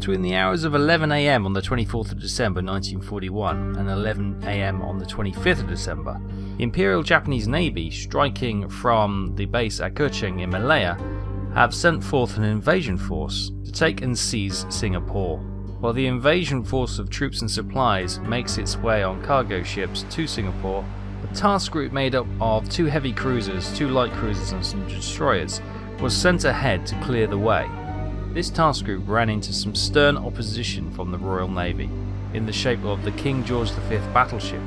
Between the hours of 11 AM on the 24th of December 1941 and 11 AM on the 25th of December, the Imperial Japanese Navy, striking from the base at Kuching in Malaya, have sent forth an invasion force to take and seize Singapore. While the invasion force of troops and supplies makes its way on cargo ships to Singapore, a task group made up of 2 heavy cruisers, 2 light cruisers and some destroyers was sent ahead to clear the way. This task group ran into some stern opposition from the Royal Navy in the shape of the King George V battleship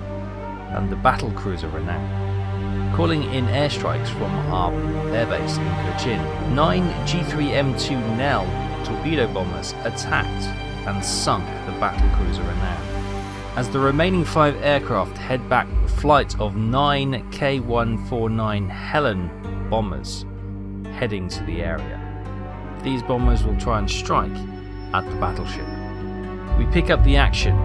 and the battle cruiser Renown. Calling in airstrikes from our airbase in Cochin, 9 G3M2 Nell torpedo bombers attacked and sunk the battle cruiser Renown. As the remaining 5 aircraft head back, the flight of 9 K149 Helen bombers heading to the area. These bombers will try and strike at the battleship. We pick up the action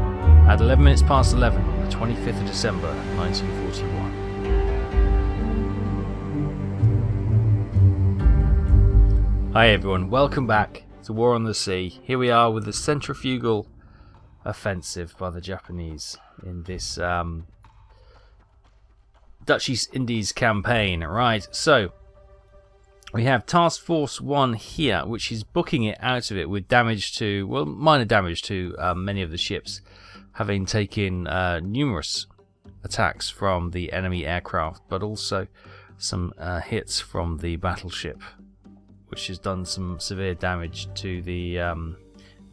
at 11 minutes past 11 on the 25th of December 1941. Hi everyone, welcome back to War on the Sea. Here we are with the Centrifugal Offensive by the Japanese in this Dutch East Indies campaign. Right, so we have Task Force 1 here, which is booking it out of it with damage to, well, minor damage to many of the ships, having taken numerous attacks from the enemy aircraft, but also some hits from the battleship, which has done some severe damage to the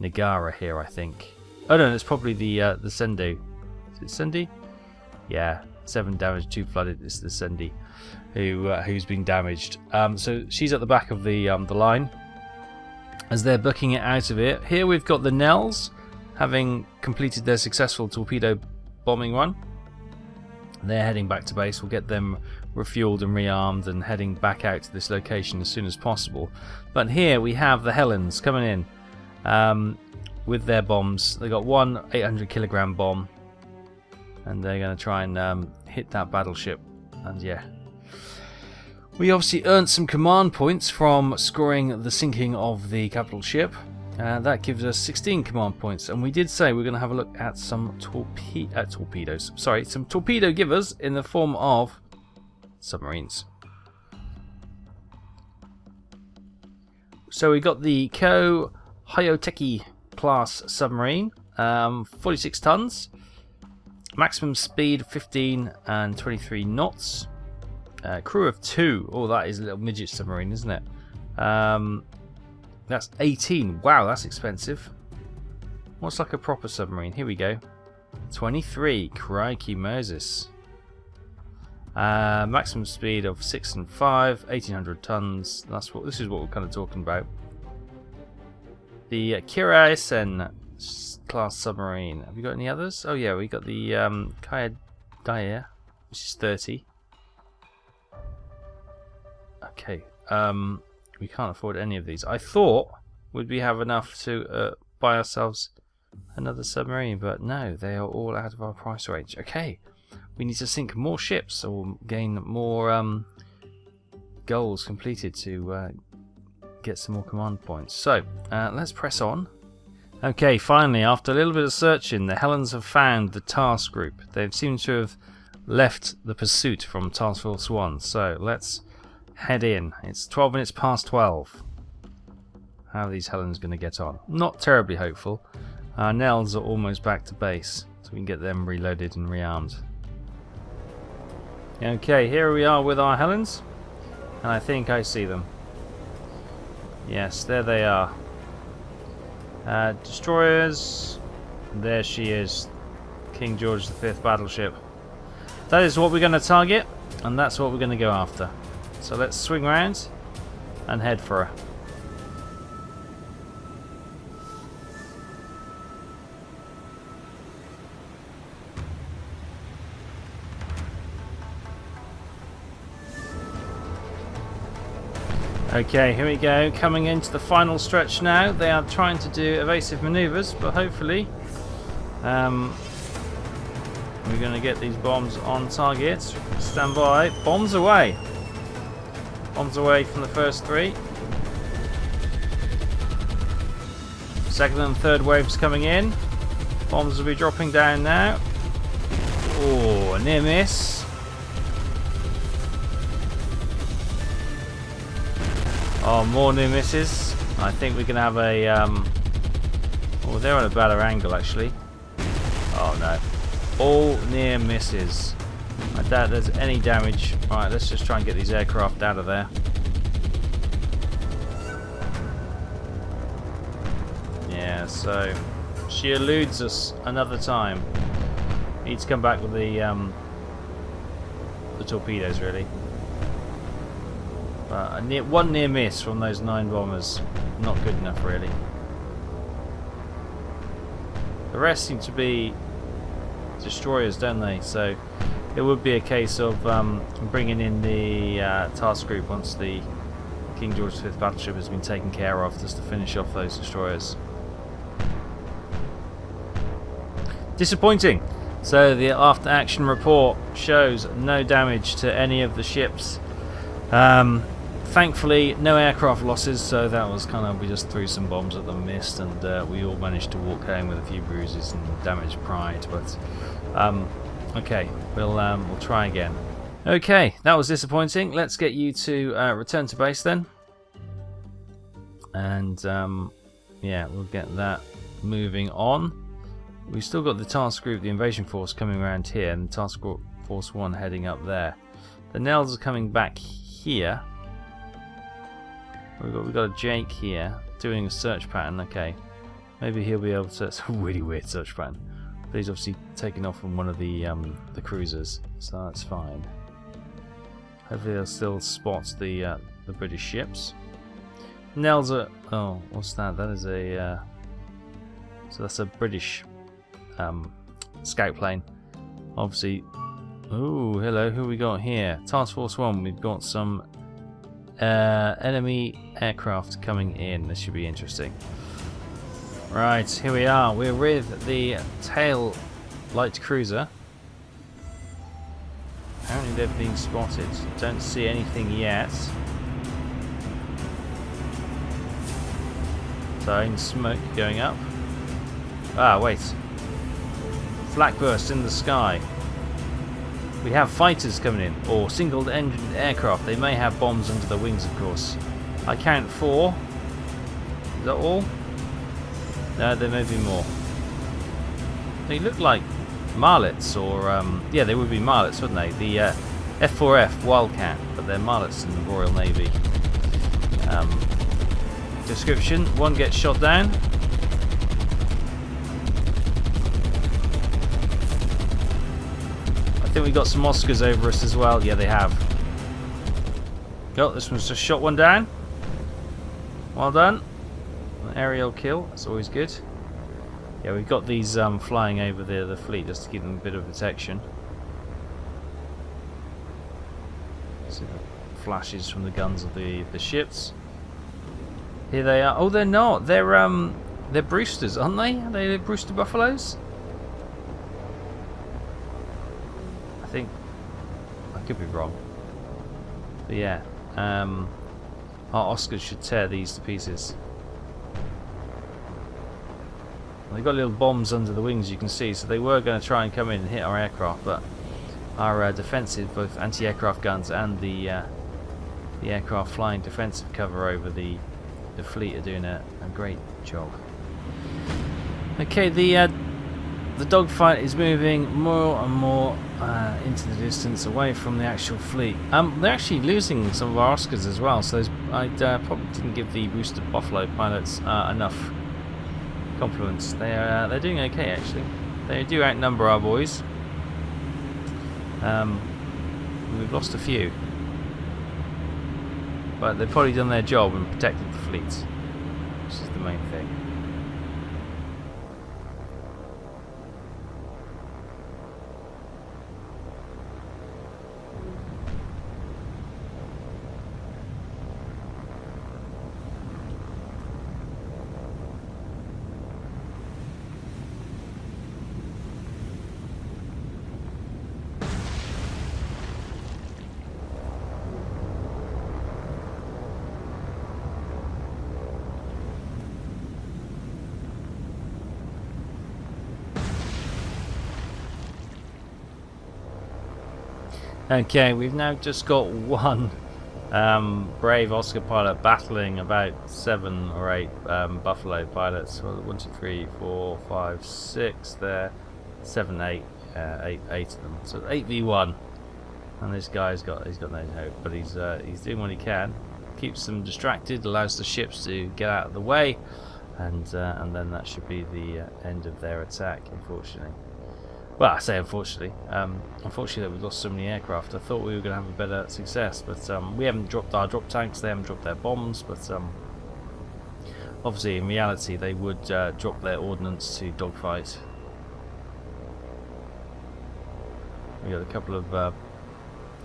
Nagara here, I think. Oh no, it's probably the Sendu. Is it Sendi? Yeah, 7 damage, 2 flooded. It's the Sendi who's been damaged. So she's at the back of the line as they're booking it out of it. Here we've got the Nells having completed their successful torpedo bombing run. They're heading back to base. We'll get them refueled and rearmed and heading back out to this location as soon as possible. But here we have the Helens coming in with their bombs. They got one 800 kilogram bomb and they're going to try and hit that battleship. And yeah, we obviously earned some command points from scoring the sinking of the capital ship. That gives us 16 command points, and we did say we're going to have a look at some torpedoes. Sorry, some torpedo givers in the form of submarines. So we got the Ko Hyoteki class submarine, 46 tons, maximum speed 15 and 23 knots. Crew of 2. Oh, that is a little midget submarine, isn't it? That's 18. Wow, that's expensive. What's like a proper submarine? Here we go. 23. Crikey Moses. Maximum speed of 6 and 5. 1800 tons. This is what we're kind of talking about. The Kiraisen class submarine. Have we got any others? Oh yeah, we got the Kaya, which is 30. Okay, we can't afford any of these. I thought would we have enough to buy ourselves another submarine, but no, they are all out of our price range. Okay, we need to sink more ships or gain more goals completed to get some more command points. So let's press on. Okay, finally, after a little bit of searching, the Helens have found the task group. They seem to have left the pursuit from Task Force 1. So let's head in. It's 12 minutes past 12. How are these Helens going to get on? Not terribly hopeful. Our Nells are almost back to base, so we can get them reloaded and rearmed. Okay, here we are with our Helens, and I think I see them. Yes, there they are. Destroyers. There she is. King George V battleship. That is what we're going to target, and that's what we're going to go after. So let's swing around and head for her. Okay, here we go. Coming into the final stretch now. They are trying to do evasive maneuvers, but hopefully we're going to get these bombs on target. Stand by. Bombs away. Bombs away from the first 3. Second and third waves coming in. Bombs will be dropping down now. Oh, a near miss. Oh, more near misses. I think we're going to have a... oh, they're on a better angle, actually. Oh, no. All near misses. I doubt there's any damage. Alright, let's just try and get these aircraft out of there. Yeah, so... she eludes us another time. Needs to come back with the torpedoes, really. But one near miss from those 9 bombers, not good enough, really. The rest seem to be destroyers, don't they? So it would be a case of bringing in the task group once the King George V battleship has been taken care of, just to finish off those destroyers. Disappointing. So the after action report shows no damage to any of the ships. Thankfully no aircraft losses, so that was kind of, we just threw some bombs at them, missed, and we all managed to walk home with a few bruises and damaged pride. But okay, we'll try again. Okay, that was disappointing. Let's get you to return to base then, and yeah, we'll get that moving on. We've still got the task group, the invasion force, coming around here, and task force 1 heading up there. The Nels are coming back here. We've got a Jake here doing a search pattern. Okay, maybe he'll be able to. It's a really weird search pattern, but he's obviously taken off from one of the cruisers, so that's fine. Hopefully they'll still spot the British ships. Nels are. Oh, what's that? That is a. So that's a British scout plane. Obviously. Oh, hello. Who we got here? Task Force 1. We've got some enemy aircraft coming in. This should be interesting. Right, here we are. We're with the tail light cruiser. Apparently they've been spotted. Don't see anything yet. So, smoke going up. Ah, wait. Flak burst in the sky. We have fighters coming in, or single-engined aircraft. They may have bombs under the wings, of course. I count 4. Is that all? No, there may be more. They look like Marlets, or yeah, they would be Marlets, wouldn't they? The F4F Wildcat, but they're Marlets in the Royal Navy. Description: 1 gets shot down. I think we got some Oscars over us as well. Yeah, they have. Oh, this one's just shot one down. Well done. An aerial kill. That's always good. Yeah, we've got these flying over the fleet just to give them a bit of protection. See the flashes from the guns of the ships. Here they are. Oh, they're not. They're Brewsters, aren't they? Are they Brewster Buffaloes? I think. I could be wrong. But yeah, our Oscars should tear these to pieces. They've got little bombs under the wings, you can see, so they were going to try and come in and hit our aircraft, but our defensive, both anti-aircraft guns and the aircraft flying defensive cover over the fleet are doing a great job. Okay, the dogfight is moving more and more into the distance, away from the actual fleet. They're actually losing some of our Oscars as well, so I probably didn't give the Brewster Buffalo pilots enough compliments. They're doing okay, actually. They do outnumber our boys. We've lost a few, but they've probably done their job and protected the fleet, which is the main thing. Okay, we've now just got one brave Oscar pilot battling about 7 or 8 Buffalo pilots. 1, 2, 3, 4, 5, 6 there. 7, 8, 8 of them. So 8v1. And this guy's got no hope, but he's doing what he can. Keeps them distracted, allows the ships to get out of the way, and then that should be the end of their attack, unfortunately. Well, I say unfortunately. Unfortunately, we've lost so many aircraft. I thought we were going to have a better success, but we haven't dropped our drop tanks. They haven't dropped their bombs, but obviously, in reality, they would drop their ordnance to dogfight. We got a couple of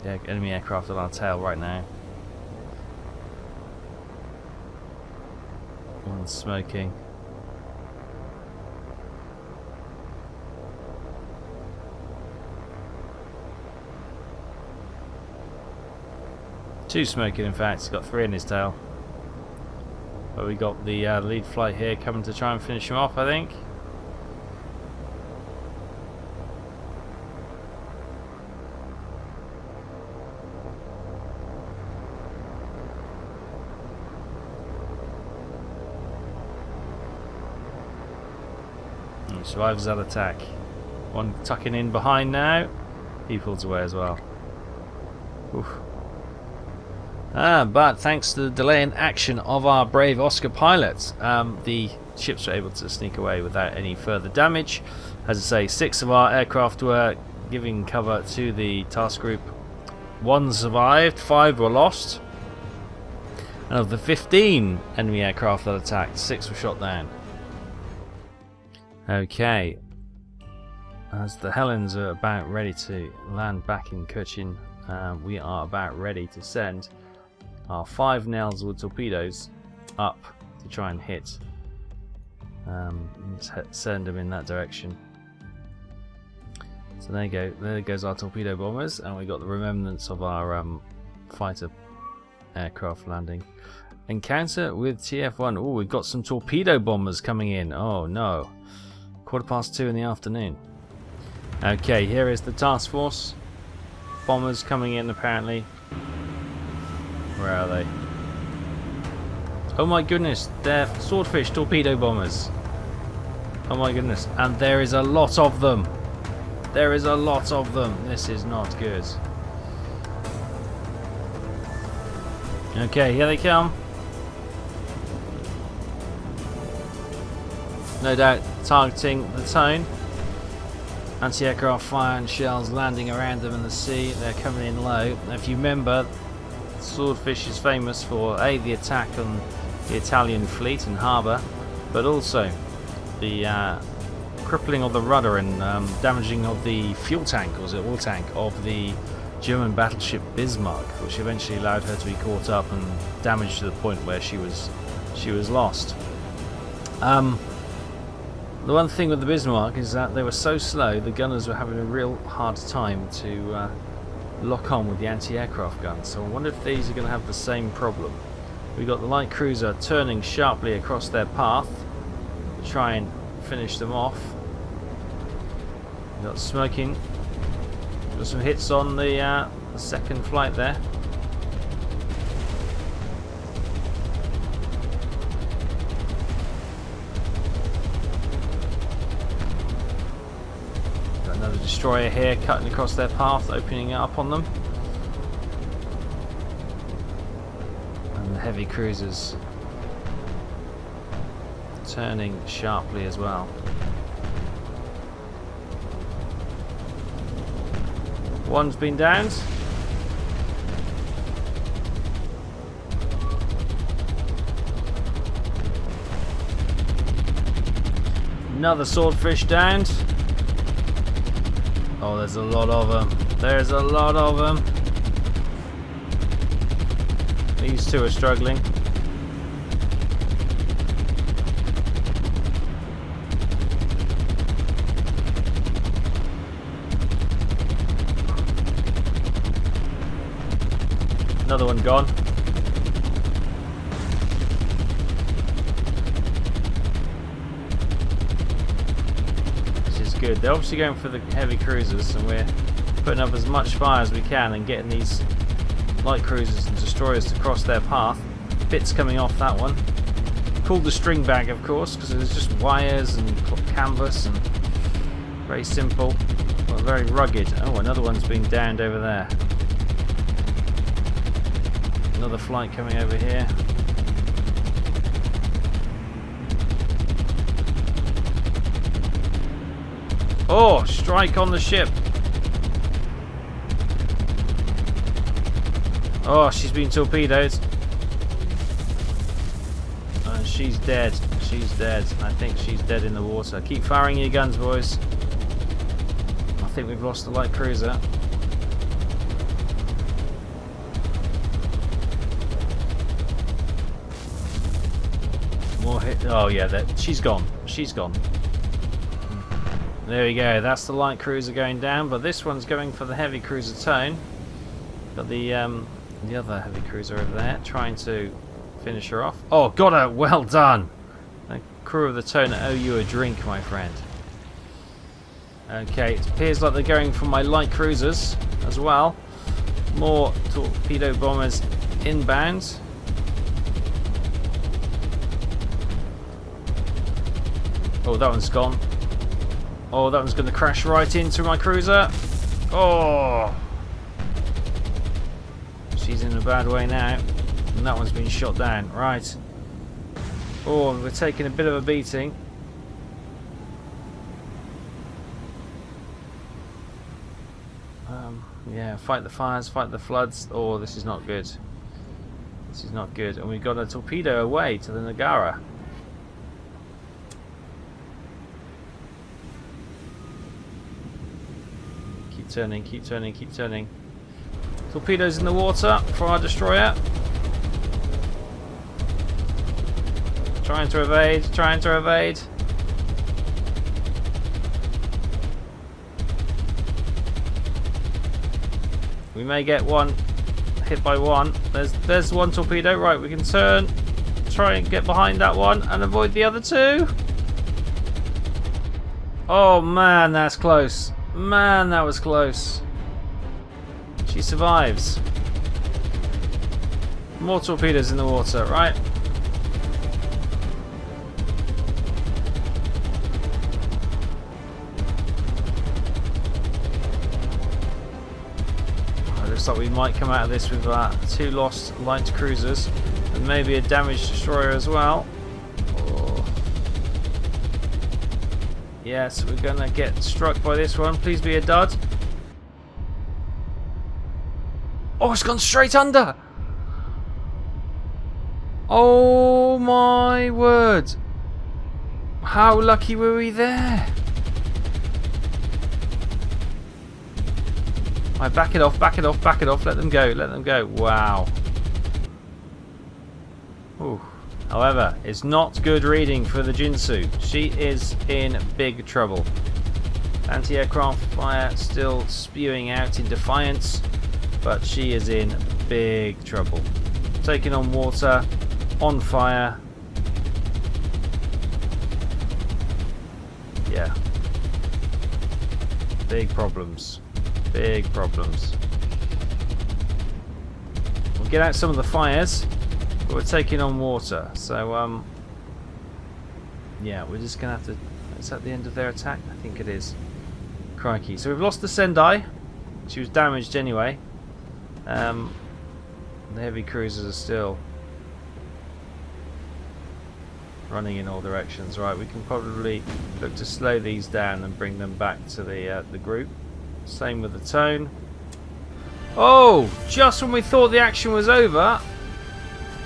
enemy aircraft on our tail right now. One smoking. Two smoking, in fact. He's got 3 in his tail. But we got the lead flight here coming to try and finish him off, I think. Survives that attack. One tucking in behind now. He pulls away as well. Oof. But thanks to the delay in action of our brave Oscar pilots, the ships were able to sneak away without any further damage. As I say, 6 of our aircraft were giving cover to the task group. 1 survived, 5 were lost. And of the 15 enemy aircraft that attacked, 6 were shot down. Okay, as the Helens are about ready to land back in Cochin, we are about ready to send our 5 Nailswood torpedoes up to try and hit, send them in that direction. So there you go, there goes our torpedo bombers, and we got the remnants of our fighter aircraft landing. Encounter with TF1. Oh, we've got some torpedo bombers coming in. Oh no. 2:15 in the afternoon. Okay, here is the task force. Bombers coming in apparently. Where are they? Oh my goodness, they're swordfish torpedo bombers. Oh my goodness, and there is a lot of them. There is a lot of them. This is not good. Okay, here they come. No doubt targeting the tone. Anti-aircraft fire and shells landing around them in the sea. They're coming in low. Now, if you remember, Swordfish is famous for the attack on the Italian fleet and harbour, but also the crippling of the rudder and damaging of the fuel tank, or was it oil tank, of the German battleship Bismarck, which eventually allowed her to be caught up and damaged to the point where she was lost. The one thing with the Bismarck is that they were so slow, the gunners were having a real hard time to lock on with the anti-aircraft guns. So I wonder if these are going to have the same problem. We've got the light cruiser turning sharply across their path to try and finish them off. We've got smoking. Got some hits on the second flight there. Another destroyer here cutting across their path, opening it up on them. And the heavy cruisers turning sharply as well. One's been downed. Another swordfish downed. Oh, there's a lot of them. There's a lot of them. These two are struggling. Another one gone. This is good. They're obviously going for the heavy cruisers, and we're putting up as much fire as we can and getting these light cruisers and destroyers to cross their path. Bits coming off that one. Called the string bag, of course, because it was just wires and canvas and very simple, but very rugged. Oh, another one's being downed over there. Another flight coming over here. Oh, strike on the ship. Oh, she's been torpedoed. And she's dead. She's dead. I think she's dead in the water. Keep firing your guns, boys. I think we've lost the light cruiser. More hit. Oh yeah, she's gone. She's gone. There we go. That's the light cruiser going down, but this one's going for the heavy cruiser tone. Got the other heavy cruiser over there, trying to finish her off. Oh, got her! Well done. The crew of the Tone owe you a drink, my friend. Okay, it appears like they're going for my light cruisers as well. More torpedo bombers inbound. Oh, that one's gone. Oh, that one's going to crash right into my cruiser. Oh! She's in a bad way now. And that one's been shot down. Right. Oh, we're taking a bit of a beating. Yeah, fight the fires, fight the floods. Oh, this is not good. This is not good. And we've got a torpedo away to the Nagara. Keep turning, keep turning, keep turning. Torpedoes in the water for our destroyer. Trying to evade, trying to evade. We may get one hit by one. There's one torpedo. Right, we can turn, try and get behind that one and avoid the other two. Oh man, that's close. Man, that was close. She survives. More torpedoes in the water, right? Looks like we might come out of this with 2 lost light cruisers and maybe a damaged destroyer as well. Oh. Yes, we're gonna get struck by this one. Please be a dud. Oh, it's gone straight under. Oh my word. How lucky were we there? Right, back it off, back it off, back it off. Let them go, let them go. Wow. Ooh. However, it's not good reading for the Jinsu. She is in big trouble. Anti-aircraft fire still spewing out in defiance, but she is in big trouble. Taking on water, on fire. Yeah. Big problems. Big problems. We'll get out some of the fires, but we're taking on water. So, yeah, we're just going to have to... Is that the end of their attack? I think it is. Crikey. So we've lost the Sendai. She was damaged anyway. The heavy cruisers are still running in all directions. Right, we can probably look to slow these down and bring them back to the group. Same with the Tone. Oh, just when we thought the action was over,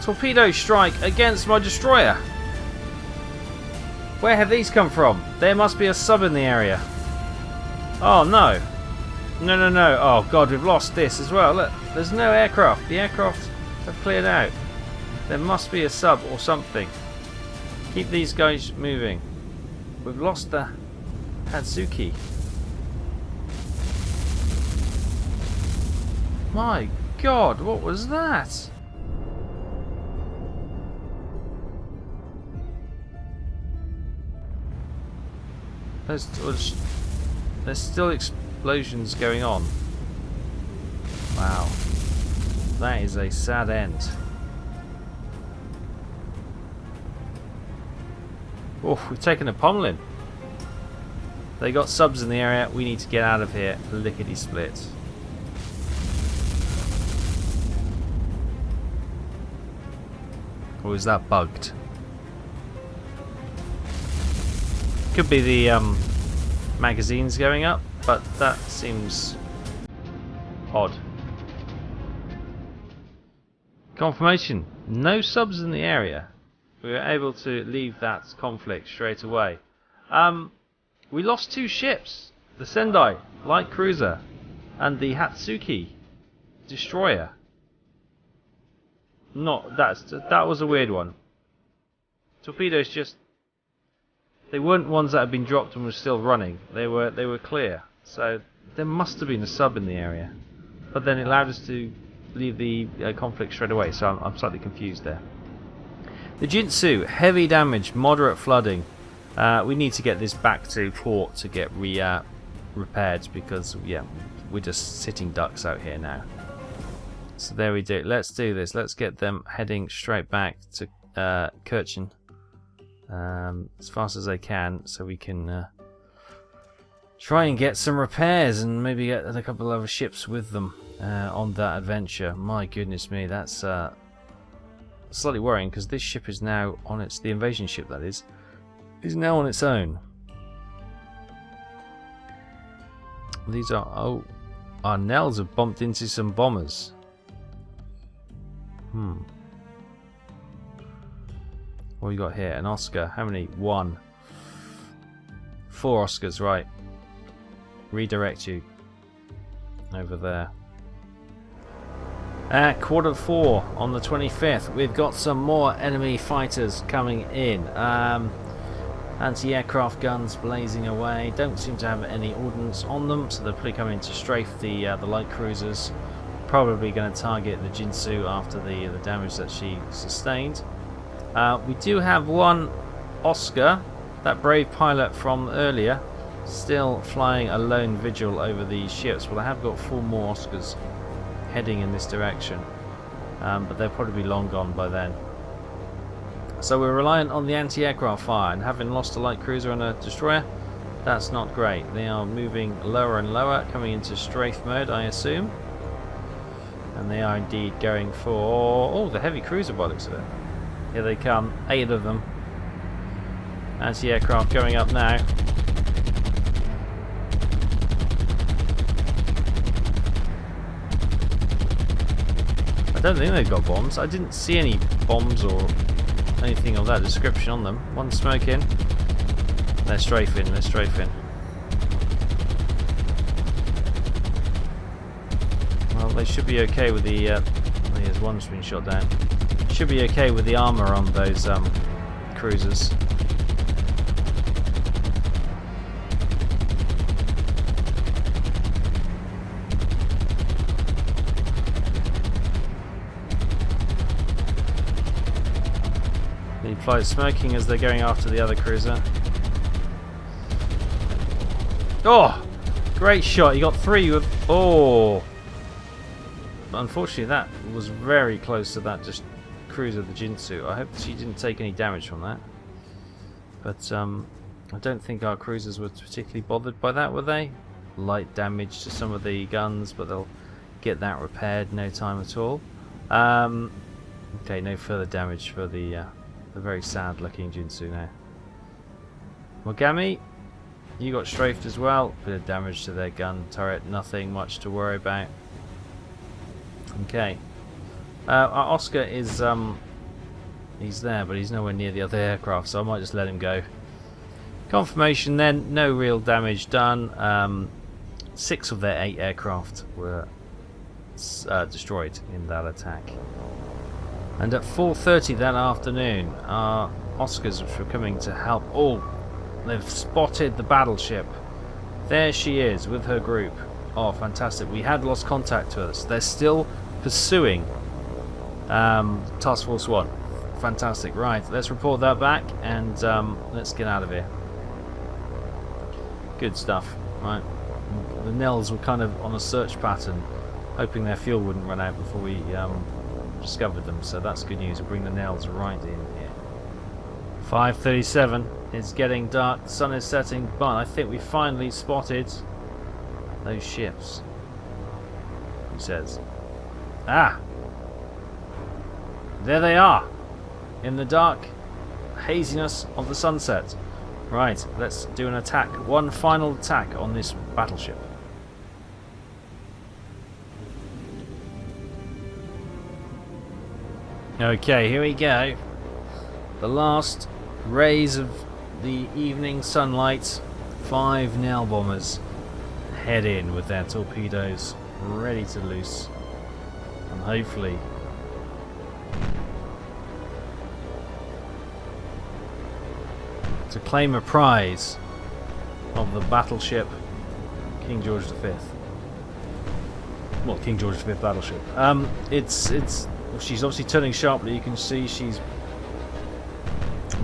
torpedo strike against my destroyer. Where have these come from? There must be a sub in the area. Oh no. No, no, no. Oh god, we've lost this as well. Look, there's no aircraft. The aircraft have cleared out. There must be a sub or something. Keep these guys moving. We've lost the Hadzuki. My god, what was that? There's still explosions going on. Wow. That is a sad end. Oh, we've taken a pommeling. They got subs in the area. We need to get out of here. Lickety split. Or is that bugged? Could be the magazines going up, but that seems odd. Confirmation. No subs in the area. We were able to leave that conflict straight away. We lost 2 ships. The Sendai light cruiser and the Hatsuki destroyer. That was a weird one. Torpedoes just, they weren't ones that had been dropped and were still running. They were clear. So there must have been a sub in the area. But then it allowed us to leave the conflict straight away. So I'm slightly confused there. The Jinsu, heavy damage, moderate flooding. We need to get this back to port to get repaired because yeah, we're just sitting ducks out here now. So there we do. Let's do this. Let's get them heading straight back to Kirchen as fast as they can, so we can try and get some repairs and maybe get a couple of other ships with them on that adventure. My goodness me, that's slightly worrying because this ship is now on its, the invasion ship that is now on its own. These are, oh, our Nels have bumped into some bombers. What we got here? An Oscar. How many? 1. 4 Oscars, right. Redirect you over there. At quarter 4 on the 25th, we've got some more enemy fighters coming in. Anti-aircraft guns blazing away. Don't seem to have any ordnance on them, so they're probably coming to strafe the light cruisers. Probably going to target the Jinsu after the damage that she sustained. We do have 1 Oscar, that brave pilot from earlier, still flying a lone vigil over these ships. But I have got 4 more Oscars heading in this direction, but they'll probably be long gone by then. So we're reliant on the anti-aircraft fire, and having lost a light cruiser and a destroyer, that's not great. They are moving lower and lower, coming into strafe mode, I assume. And they are indeed going for, oh, the heavy cruiser by the looks of it. Here they come, 8 of them. Anti-aircraft going up now. I don't think they've got bombs. I didn't see any bombs or anything of that description on them. 1 smoking. They're strafing, they're strafing. Well, they should be okay with the there's 1's been shot down. Should be okay with the armor on those cruisers. The flight smoking as they're going after the other cruiser. Oh! Great shot. You got 3 with, oh! Unfortunately, that was very close to that just cruiser, the Jinsu. I hope she didn't take any damage from that. But I don't think our cruisers were particularly bothered by that, were they? Light damage to some of the guns, but they'll get that repaired no time at all. Okay, no further damage for the very sad looking Jinsu now. Mogami, you got strafed as well. Bit of damage to their gun turret, nothing much to worry about. Okay, our Oscar is he's there, but he's nowhere near the other aircraft, so I might just let him go. Confirmation then, no real damage done. 6 of their 8 aircraft were destroyed in that attack. And at 4:30 that afternoon, our Oscars, which were coming to help, oh, they've spotted the battleship. There she is with her group. Oh, fantastic. We had lost contact with us. They're still pursuing Task Force 1. Fantastic. Right, let's report that back and let's get out of here. Good stuff. Right, the Nels were kind of on a search pattern Hoping their fuel wouldn't run out before we discovered them, so that's good news. We'll bring the nails right in here. 5:37. It's getting dark, the sun is setting, but I think we finally spotted those ships. Who says? Ah! There they are! In the dark haziness of the sunset. Right, let's do an attack. One final attack on this battleship. Okay, here we go. The last rays of the evening sunlight. 5 nail bombers head in with their torpedoes ready to loose, and hopefully to claim a prize of the battleship King George V. Well, King George V battleship. She's obviously turning sharply. You can see she's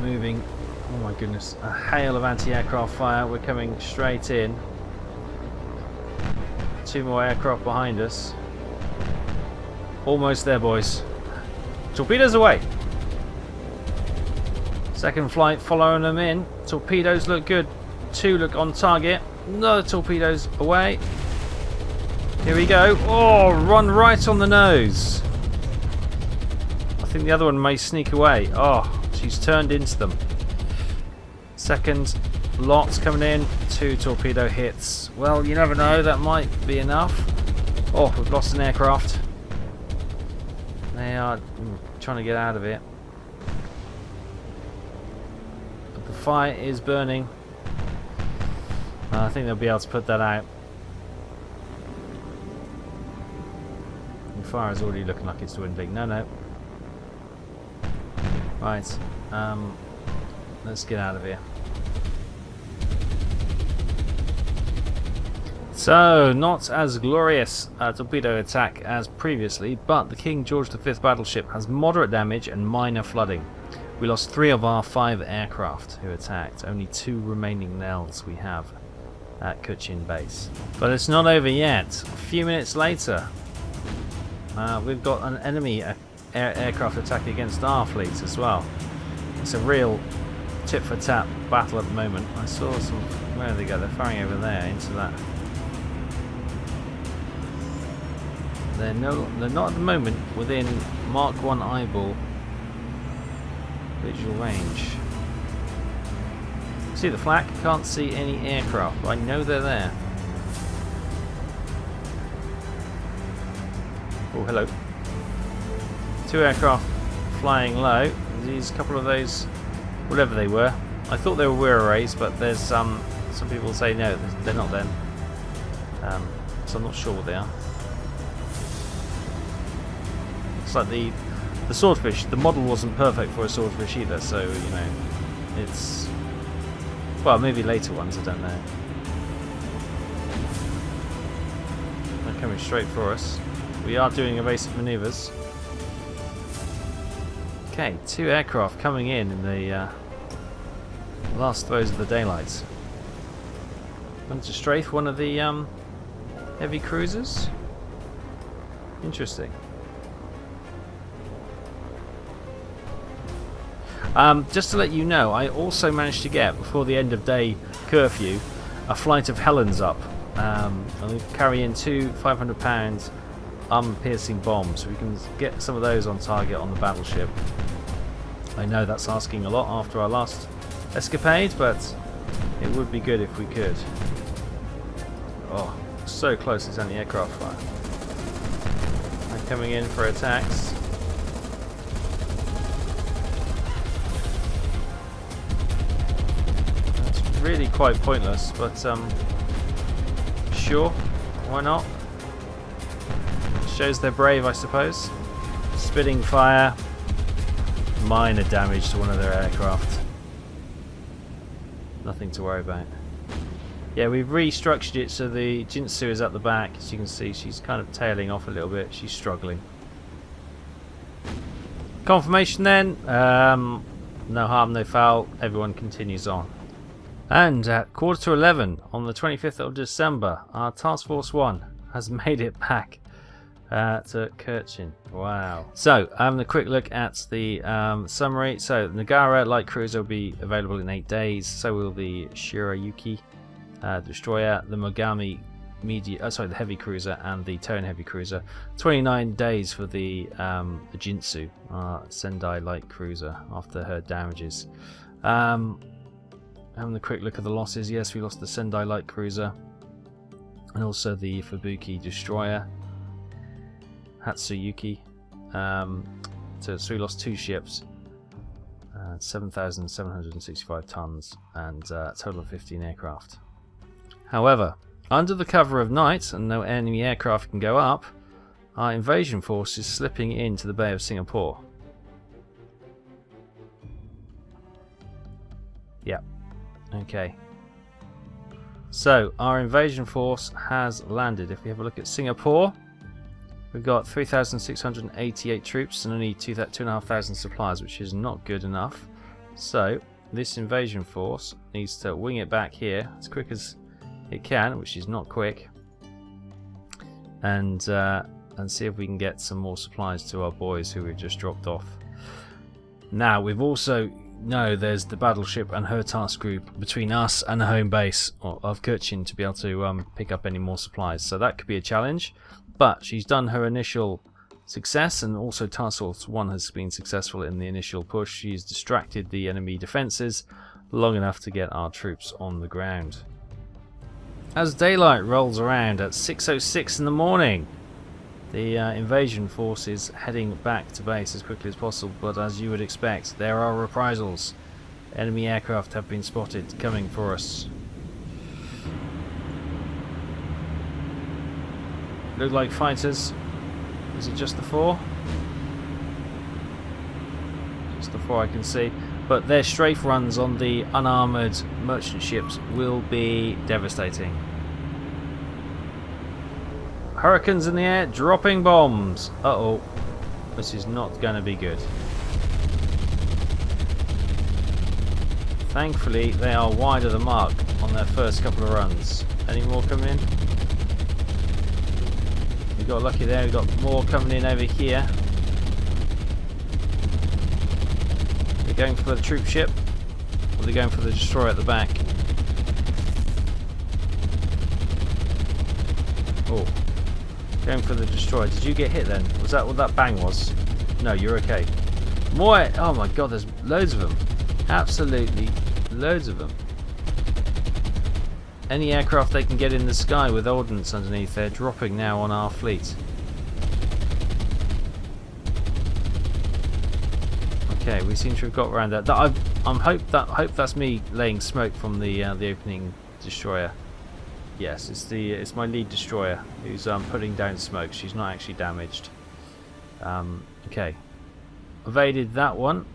moving. Oh my goodness! A hail of anti-aircraft fire. We're coming straight in. 2 more aircraft behind us. Almost there, boys. Torpedoes away. Second flight following them in. Torpedoes look good. 2 look on target. Another torpedoes away. Here we go. Oh, run right on the nose. I think the other one may sneak away. Oh, she's turned into them. Second lot's coming in. 2 torpedo hits. Well, you never know. That might be enough. Oh, we've lost an aircraft. They are trying to get out of it. But the fire is burning. I think they'll be able to put that out. The fire is already looking like it's dwindling. No. Right. Let's get out of here. So, not as glorious a torpedo attack as previously, but the King George V battleship has moderate damage and minor flooding. We lost 3 of our 5 aircraft who attacked. Only 2 remaining nails we have at Cochin base. But it's not over yet. A few minutes later, we've got an enemy aircraft attack against our fleet as well. It's a real tit-for-tat battle at the moment. I saw some... Where do they go? They're firing over there into that... They're not at the moment within Mark 1 eyeball visual range. See the flak? Can't see any aircraft, but I know they're there. Oh, hello. 2 aircraft flying low. These couple of those, whatever they were. I thought they were Wirrays, but there's some people say no, they're not them. So I'm not sure what they are. It's like the swordfish. The model wasn't perfect for a swordfish either, so you know, it's, well, maybe later ones, I don't know. They're coming straight for us. We are doing evasive manoeuvres. Okay, 2 aircraft coming in the last throes of the daylight. Going to strafe one of the heavy cruisers. Interesting. Just to let you know, I also managed to get, before the end of day curfew, a flight of Helens up. And we carry in 2 £500 armor-piercing bombs, so we can get some of those on target on the battleship. I know that's asking a lot after our last escapade, but it would be good if we could. Oh, so close, it's only aircraft fire. They're coming in for attacks. Really quite pointless, but sure, why not? Shows they're brave, I suppose. Spitting fire, minor damage to one of their aircraft. Nothing to worry about. Yeah, we've restructured it so the Jinsu is at the back. As you can see, she's kind of tailing off a little bit. She's struggling. Confirmation then. No harm, no foul. Everyone continues on. And at 11:15 on the 25th of December, our Task Force 1 has made it back To Kirchin. Wow. So, having a quick look at the summary. So, Nagara light cruiser will be available in 8 days. So will the Shirayuki destroyer, the Mogami the heavy cruiser, and the Tone heavy cruiser. 29 days for the Jinsu Sendai light cruiser after her damages. Having a quick look at the losses. Yes, we lost the Sendai light cruiser and also the Fubuki destroyer. Hatsuyuki. So we lost 2 ships, 7,765 tons, and a total of 15 aircraft. However, under the cover of night and no enemy aircraft can go up, our invasion force is slipping into the Bay of Singapore. Yep. Okay. So our invasion force has landed. If we have a look at Singapore, we've got 3,688 troops and only 2,500 supplies, which is not good enough. So this invasion force needs to wing it back here as quick as it can, which is not quick, and see if we can get some more supplies to our boys who we've just dropped off. Now we've also there's the battleship and her task group between us and the home base of Kirchin to be able to pick up any more supplies, so that could be a challenge. But she's done her initial success, and also Task Force 1 has been successful in the initial push. She's distracted the enemy defences long enough to get our troops on the ground. As daylight rolls around at 6:06 in the morning, the invasion force is heading back to base as quickly as possible, but as you would expect, there are reprisals. Enemy aircraft have been spotted coming for us. Look like fighters. Is it just the 4? Just the 4 I can see. But their strafe runs on the unarmoured merchant ships will be devastating. Hurricanes in the air, dropping bombs. Uh-oh. This is not going to be good. Thankfully, they are wide of the mark on their first couple of runs. Any more coming in? We got lucky there. We got more coming in over here. They're going for the troop ship, or they're going for the destroyer at the back. Oh, going for the destroyer. Did you get hit then? Was that what that bang was? No, you're okay. More. Oh my God, there's loads of them. Absolutely loads of them. Any aircraft they can get in the sky with ordnance underneath, they're dropping now on our fleet. Okay, we seem to have got around that. I hope that's me laying smoke from the opening destroyer. Yes, it's my lead destroyer who's putting down smoke. She's not actually damaged. Okay, evaded that one.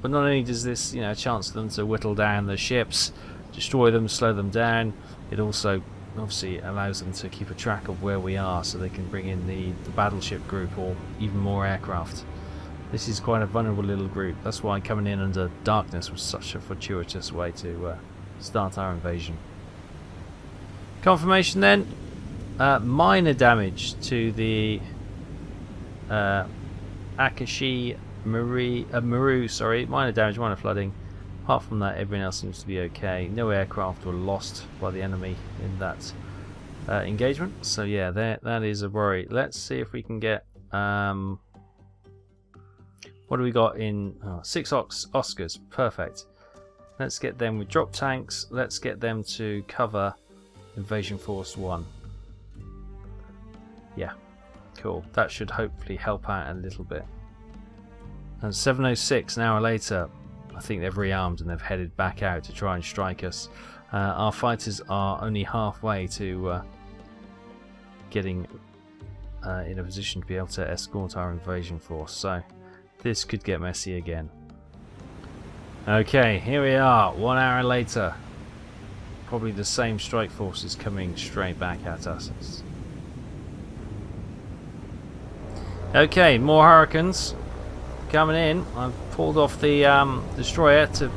But not only does this, a chance for them to whittle down the ships, destroy them, slow them down, it also obviously allows them to keep a track of where we are, so they can bring in the battleship group or even more aircraft. This is quite a vulnerable little group. That's why coming in under darkness was such a fortuitous way to start our invasion. Confirmation then. Minor damage to the Akashi Maru, minor damage, minor flooding. Apart from that, everything else seems to be okay. No aircraft were lost by the enemy in that engagement. So yeah, that is a worry. Let's see if we can get... what do we got in... 6 Oscars. Perfect. Let's get them with drop tanks. Let's get them to cover Invasion Force 1. Yeah, cool. That should hopefully help out a little bit. And 7:06, an hour later, I think they've rearmed and they've headed back out to try and strike us. Our fighters are only halfway to getting in a position to be able to escort our invasion force. So this could get messy again. Okay, here we are, 1 hour later. Probably the same strike forces coming straight back at us. Okay, more Hurricanes coming in. I've pulled off the destroyer to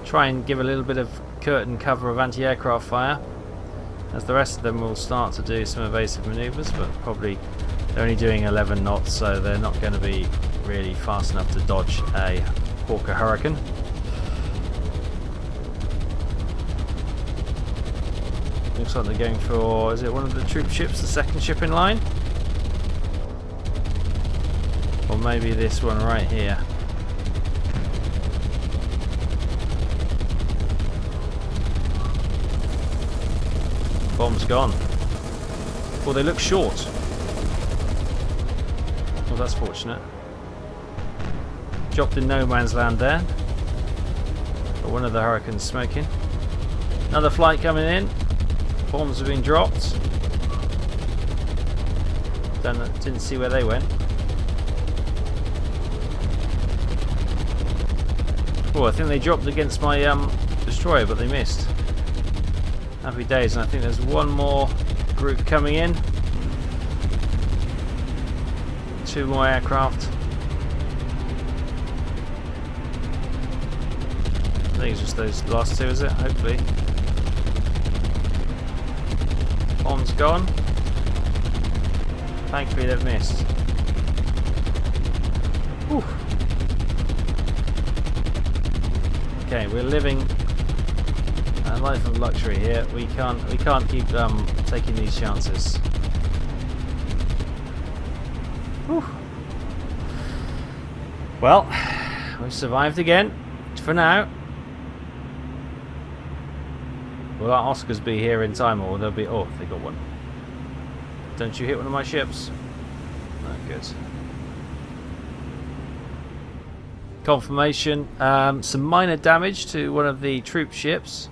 try and give a little bit of curtain cover of anti-aircraft fire, as the rest of them will start to do some evasive manoeuvres, but probably They're only doing 11 knots, so they're not going to be really fast enough to dodge a Hawker Hurricane. Looks like they're going for, is it one of the troop ships, the second ship in line? Or maybe this one right here. Bomb's gone. Well, they look short. Well, that's fortunate. Dropped in no man's land there. But one of the Hurricanes smoking. Another flight coming in. Bombs have been dropped. Didn't see where they went. Oh, I think they dropped against my destroyer, but they missed. Happy days, and I think there's one more group coming in. 2 more aircraft. I think it's just those last 2, is it? Hopefully. Bomb's gone. Thankfully they've missed. Whew. Okay, we're living a life of luxury here. We can't keep taking these chances. Whew. Well, we've survived again for now. Will our Oscars be here in time, or they'll be? Oh, they got one. Don't you hit one of my ships? No, good. Confirmation. Some minor damage to one of the troop ships,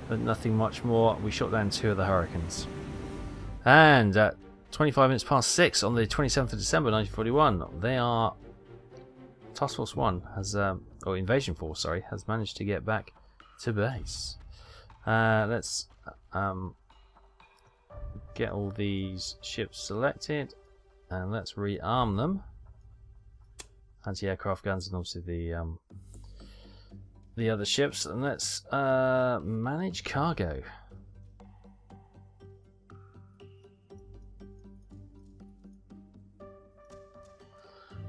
but nothing much more. We shot down 2 of the Hurricanes. And at 25 minutes past 6 on the 27th of December 1941, they are Task Force 1 has, or Invasion Force, sorry, has managed to get back to base. Let's get all these ships selected and let's rearm them. Anti-aircraft guns and obviously the other ships, and let's manage cargo.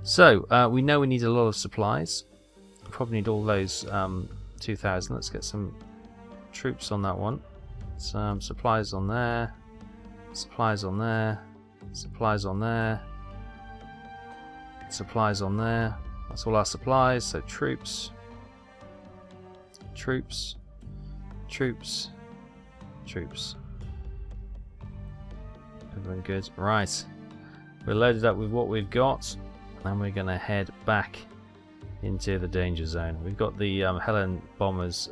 So we know we need a lot of supplies. Probably need all those 2,000. Let's get some troops on that one. Some supplies on there. Supplies on there. Supplies on there. Supplies on there. That's all our supplies. So troops. Troops. Troops. Troops. Everyone good? Right. We're loaded up with what we've got, and we're going to head back into the danger zone. We've got the Helen bombers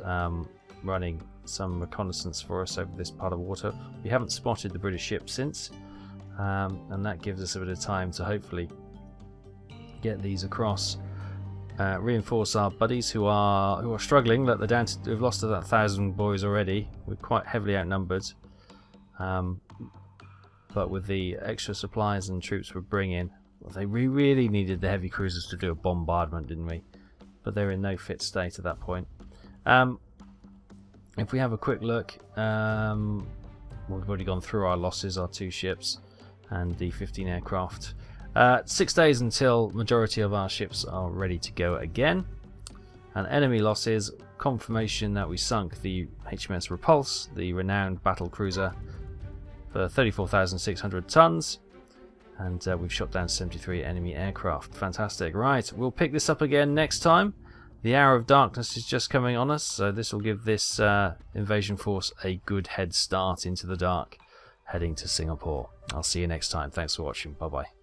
running some reconnaissance for us over this part of water. We haven't spotted the British ship since, and that gives us a bit of time to hopefully get these across, reinforce our buddies who are struggling. That they're down to, we've lost about 1,000 boys already. We're quite heavily outnumbered, but with the extra supplies and troops we're bringing, we really needed the heavy cruisers to do a bombardment, didn't we? But they're in no fit state at that point. If we have a quick look, we've already gone through our losses, our 2 ships and the 15 aircraft. 6 days until majority of our ships are ready to go again. And enemy losses, confirmation that we sunk the HMS Repulse, the renowned battle cruiser, for 34,600 tons. And we've shot down 73 enemy aircraft. Fantastic. Right, we'll pick this up again next time. The hour of darkness is just coming on us, so this will give this invasion force a good head start into the dark, heading to Singapore. I'll see you next time. Thanks for watching. Bye-bye.